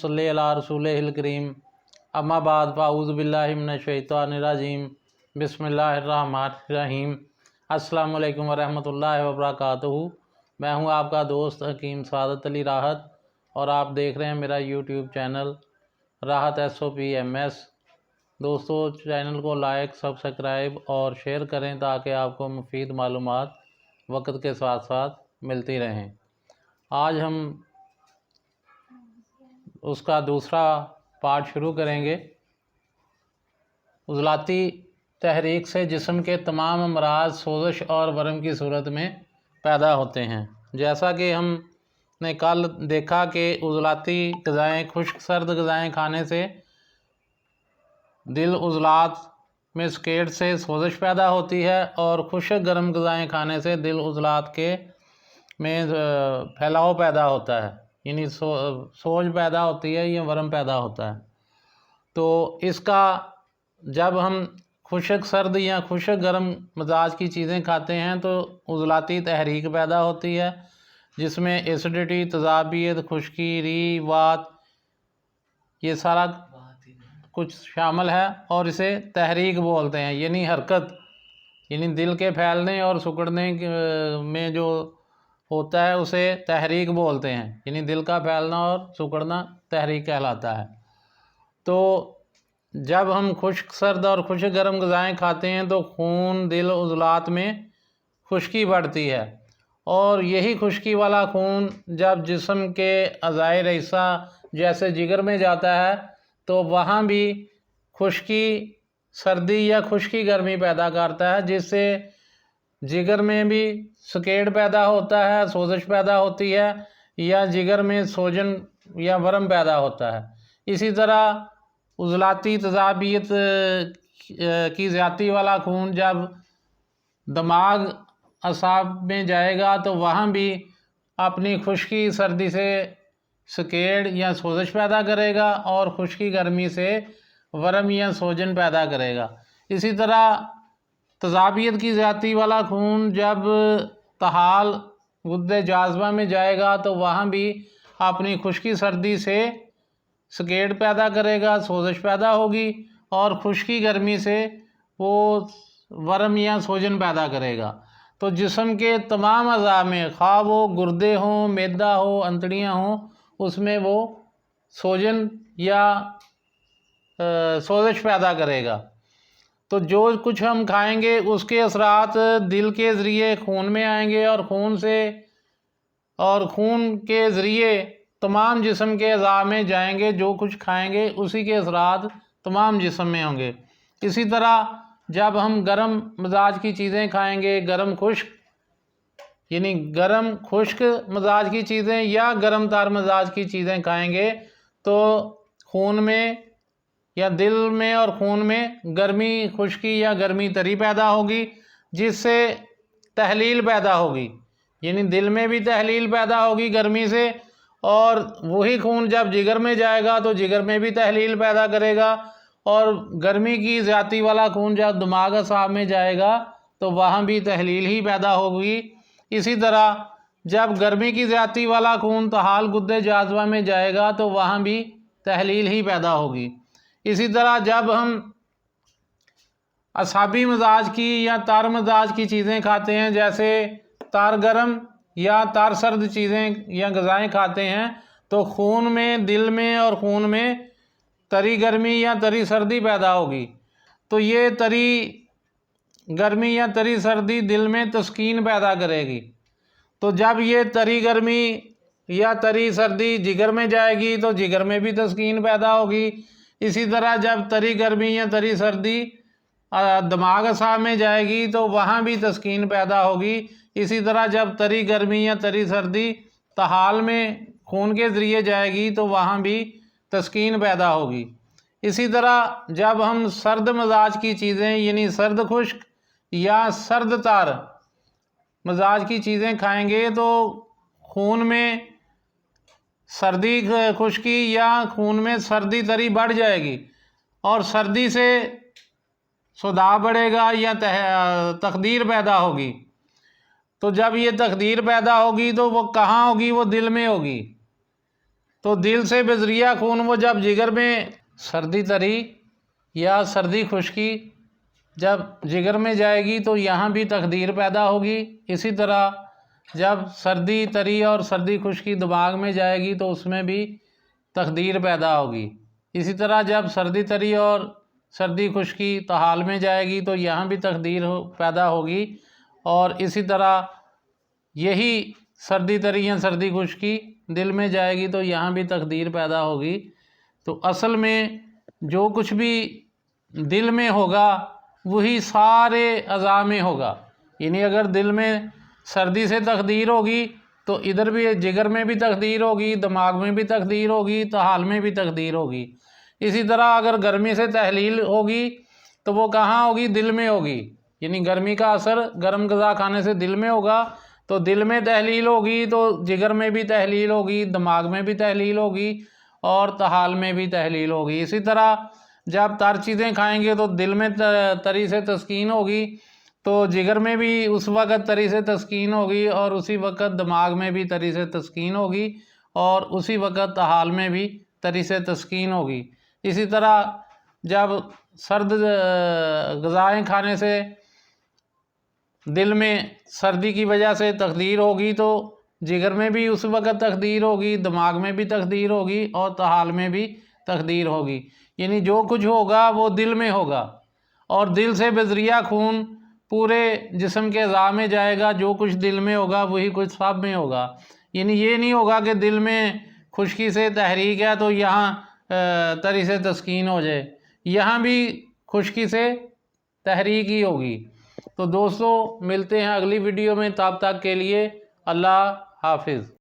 सल्ली अला रसूलिहिल करीम अम्मा बाद फ़ाऊज़ु बिल्लाहि मिनश शैतानिर रजीम बिस्मिल्लाहिर्रहमानिर्रहीम। अस्सलामु अलैकुम वरहमतुल्लाहि वबरकातुहू। मैं हूं आपका दोस्त हकीम सादत अली राहत और आप देख रहे हैं मेरा यूट्यूब चैनल राहत SOPMS। दोस्तों, चैनल को लाइक, सब्सक्राइब और शेयर करें ताकि आपको मुफीद मालूमात वक्त के साथ साथ मिलती रहें। आज हम उसका दूसरा पार्ट शुरू करेंगे। उज़लाती तहरीक से जिस्म के तमाम अमराज सोज़श और वरम की सूरत में पैदा होते हैं। जैसा कि हमने कल देखा कि उज़लाती ग़िज़ाएँ खुश्क सर्द ग़िज़ाएँ खाने से दिल उज़लात में स्केट से सोज़श पैदा होती है और खुश्क गर्म ग़िज़ाएँ खाने से दिल उज़लात के में फैलाव पैदा होता है, यानी सोज पैदा होती है या वरम पैदा होता है। तो इसका जब हम खुश्क सर्द या खुश्क गर्म मिजाज की चीज़ें खाते हैं तो उज़लाती तहरीक पैदा होती है, जिसमें एसिडिटी, तज़ाबियत, खुश्की, री, वात ये सारा कुछ शामिल है और इसे तहरीक बोलते हैं, यानी हरकत, यानी दिल के फैलने और सिकुड़ने में जो होता है उसे तहरीक बोलते हैं, यानी दिल का फैलना और सिकुड़ना तहरीक कहलाता है। तो जब हम खुश्क सर्द और खुश्क गर्म ग़िज़ाएँ खाते हैं तो खून, दिल, उज़लात में खुश्की बढ़ती है और यही खुश्की वाला खून जब जिस्म के अज़ाए रईसा जैसे जिगर में जाता है तो वहाँ भी खुश्की सर्दी या खुश्की गर्मी पैदा करता है, जिससे जिगर में भी स्केट पैदा होता है, सोज़श पैदा होती है या जिगर में सोजन या वरम पैदा होता है। इसी तरह उज़लाती तज़ाबियत की ज़्यादती वाला खून जब दिमाग असाब में जाएगा तो वहाँ भी अपनी खुश्की सर्दी से स्केट या सोज़श पैदा करेगा और खुश्की गर्मी से वरम या सोजन पैदा करेगा। इसी तरह तज़ाबियत की ज़्यादती वाला खून जब तहाल गुद्दे जाज़बा में जाएगा तो वहाँ भी अपनी खुश्की सर्दी से स्केट पैदा करेगा, सोज़श पैदा होगी और खुश्की गर्मी से वो वरम या सोजन पैदा करेगा। तो जिस्म के तमाम अज़ा में, खा वो गुर्दे हों, मैदा हो, अंतड़ियाँ हों, उसमें वो सोजन या सोज़श पैदा करेगा। तो जो कुछ हम खाएंगे उसके असरात दिल के ज़रिए खून में आएंगे और खून के ज़रिए तमाम जिस्म के अज़ा में जाएंगे। जो कुछ खाएंगे उसी के असरात तमाम जिस्म में होंगे। इसी तरह जब हम गर्म मिजाज की चीज़ें खाएंगे, गर्म खुश्क, यानी गर्म खुश्क मिजाज की चीज़ें या गर्म तार मिजाज की चीज़ें खाएंगे तो खून में या दिल में और खून में गर्मी, खुश्की या गर्मी तरी पैदा होगी, जिससे तहलील पैदा होगी, यानी दिल में भी तहलील पैदा होगी गर्मी से, और वही खून जब जिगर में जाएगा तो जिगर में भी तहलील पैदा करेगा और गर्मी की ज़्यादती वाला खून जब दिमाग असाब में जाएगा तो वहाँ भी तहलील ही पैदा होगी। इसी तरह जब गर्मी की ज़्यादती वाला खून तहाल गुद्दे जाज़बा में जाएगा तो वहाँ भी तहलील ही पैदा होगी। इसी तरह जब हम असाबी मिजाज की या तार मिजाज की चीज़ें खाते हैं, जैसे तार गर्म या तार सर्द चीज़ें या ग़िज़ाएँ खाते हैं, तो खून में, दिल में और खून में तरी गर्मी या तरी सर्दी पैदा होगी। तो ये तरी गर्मी या तरी सर्दी दिल में तस्कीन पैदा करेगी। तो जब ये तरी गर्मी या तरी सर्दी जिगर में जाएगी तो जिगर में भी तस्कीन पैदा होगी। इसी तरह जब तरी गर्मी या तरी सर्दी दिमाग असाब में जाएगी तो वहाँ भी तस्कीन पैदा होगी। इसी तरह जब तरी गर्मी या तरी सर्दी तहाल में खून के ज़रिए जाएगी तो वहाँ भी तस्कीन पैदा होगी। इसी तरह जब हम सर्द मिजाज की चीज़ें, यानी सर्द खुश्क या सर्द तार मिजाज की चीज़ें खाएंगे तो खून में सर्दी खुश्की या खून में सर्दी तरी बढ़ जाएगी और सर्दी से सुदाह बढ़ेगा या तकदीर पैदा होगी। तो जब ये तकदीर पैदा होगी तो वो कहाँ होगी? वो दिल में होगी। تو دل سے بذریعہ خون وہ جب جگر میں سردی تری یا سردی خشکی جب جگر میں جائے گی تو یہاں بھی تخدیر پیدا ہوگی. اسی طرح جب سردی تری اور سردی خشکی دماغ میں جائے گی تو اس میں بھی تخدیر پیدا ہوگی. اسی طرح جب سردی تری اور سردی خشکی طحال میں جائے گی تو یہاں بھی تخدیر پیدا ہوگی. اور اسی طرح یہی سردی تری یا سردی خشکی دل میں جائے گی تو یہاں بھی تخدیر پیدا ہوگی. تو اصل میں جو کچھ بھی دل میں ہوگا وہی سارے اعضاء میں ہوگا. یعنی اگر دل میں سردی سے تخدیر ہوگی تو ادھر بھی جگر میں بھی تخدیر ہوگی، دماغ میں بھی تخدیر ہوگی، طحال میں بھی تخدیر ہوگی. اسی طرح اگر گرمی سے تحلیل ہوگی تو وہ کہاں ہوگی؟ دل میں ہوگی. یعنی گرمی کا اثر گرم غذا کھانے سے دل میں ہوگا تو دل میں تحلیل ہوگی تو جگر میں بھی تحلیل ہوگی، دماغ میں بھی تحلیل ہوگی اور طحال میں بھی تحلیل ہوگی. اسی طرح جب تر چیزیں کھائیں گے تو دل میں تری سے تسکین ہوگی تو جگر میں بھی اس وقت تری سے تسکین ہوگی اور اسی وقت دماغ میں بھی تری سے تسکین ہوگی اور اسی وقت طحال میں بھی تری سے تسکین ہوگی. اسی طرح جب سرد غذائیں کھانے سے دل میں سردی کی وجہ سے تخدیر ہوگی تو جگر میں بھی اس وقت تخدیر ہوگی، دماغ میں بھی تخدیر ہوگی اور طحال میں بھی تخدیر ہوگی. یعنی جو کچھ ہوگا وہ دل میں ہوگا اور دل سے بذریعہ خون پورے جسم کے اعضاء میں جائے گا. جو کچھ دل میں ہوگا وہی کچھ سب میں ہوگا. یعنی یہ نہیں ہوگا کہ دل میں خشکی سے تحریک ہے تو یہاں تری سے تسکین ہو جائے، یہاں بھی خشکی سے تحریک ہی ہوگی. تو دوستو ملتے ہیں اگلی ویڈیو میں، تب تک کے لیے اللہ حافظ.